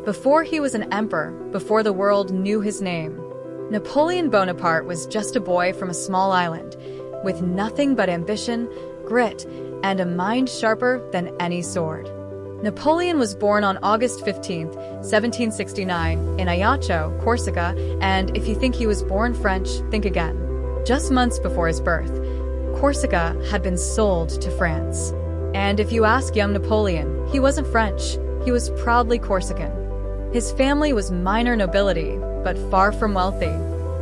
Before he was an emperor, before the world knew his name, Napoleon Bonaparte was just a boy from a small island, with nothing but ambition, grit, and a mind sharper than any sword. Napoleon was born on August 15, 1769, in Ajaccio, Corsica, and if you think he was born French, think again. Just months before his birth, Corsica had been sold to France. And if you ask young Napoleon, he wasn't French, he was proudly Corsican. His family was minor nobility, but far from wealthy.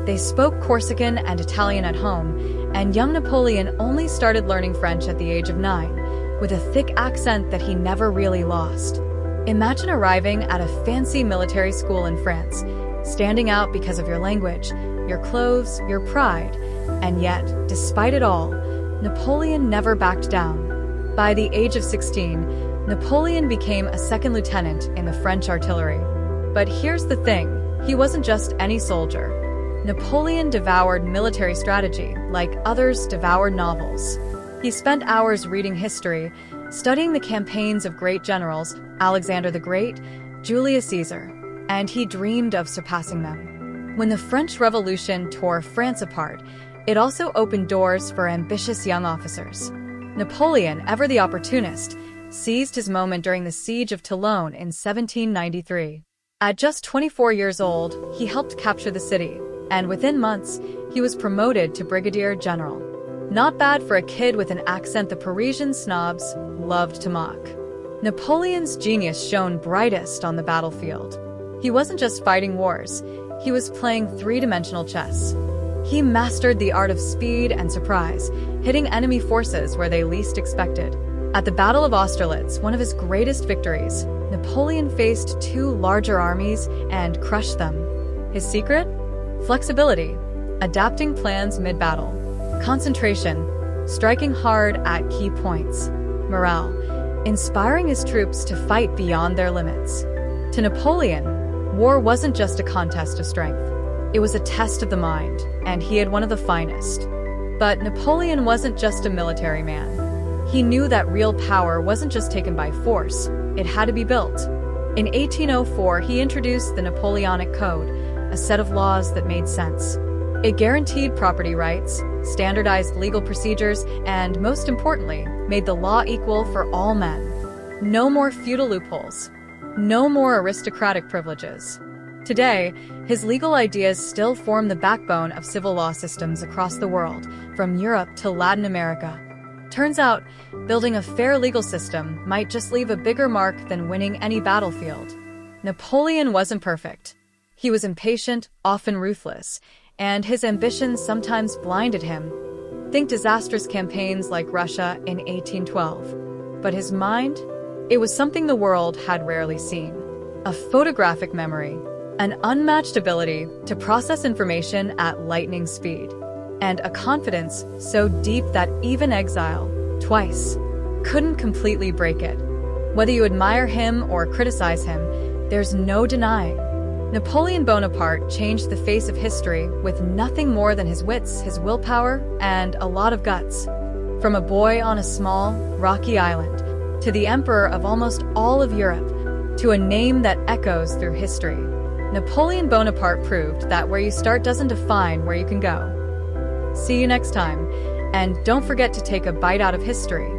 They spoke Corsican and Italian at home, and young Napoleon only started learning French at the age of 9, with a thick accent that he never really lost. Imagine arriving at a fancy military school in France, standing out because of your language, your clothes, your pride, and yet, despite it all, Napoleon never backed down. By the age of 16, Napoleon became a second lieutenant in the French artillery. But here's the thing, he wasn't just any soldier. Napoleon devoured military strategy, like others devoured novels. He spent hours reading history, studying the campaigns of great generals, Alexander the Great, Julius Caesar, and he dreamed of surpassing them. When the French Revolution tore France apart, it also opened doors for ambitious young officers. Napoleon, ever the opportunist, seized his moment during the Siege of Toulon in 1793. At just 24 years old, he helped capture the city, and within months, he was promoted to brigadier general. Not bad for a kid with an accent the Parisian snobs loved to mock. Napoleon's genius shone brightest on the battlefield. He wasn't just fighting wars, he was playing three-dimensional chess. He mastered the art of speed and surprise, hitting enemy forces where they least expected. At the Battle of Austerlitz, one of his greatest victories, Napoleon faced two larger armies and crushed them. His secret? Flexibility, adapting plans mid-battle. Concentration, striking hard at key points. Morale, inspiring his troops to fight beyond their limits. To Napoleon, war wasn't just a contest of strength. It was a test of the mind, and he had one of the finest. But Napoleon wasn't just a military man. He knew that real power wasn't just taken by force, it had to be built. In 1804, he introduced the Napoleonic Code, a set of laws that made sense. It guaranteed property rights, standardized legal procedures, and most importantly, made the law equal for all men. No more feudal loopholes. No more aristocratic privileges. Today, his legal ideas still form the backbone of civil law systems across the world, from Europe to Latin America. Turns out, building a fair legal system might just leave a bigger mark than winning any battlefield. Napoleon wasn't perfect. He was impatient, often ruthless, and his ambitions sometimes blinded him. Think disastrous campaigns like Russia in 1812. But his mind? It was something the world had rarely seen. A photographic memory, an unmatched ability to process information at lightning speed, and a confidence so deep that even exile, twice, couldn't completely break it. Whether you admire him or criticize him, there's no denying. Napoleon Bonaparte changed the face of history with nothing more than his wits, his willpower, and a lot of guts. From a boy on a small, rocky island, to the emperor of almost all of Europe, to a name that echoes through history, Napoleon Bonaparte proved that where you start doesn't define where you can go. See you next time, and don't forget to take a bite out of history.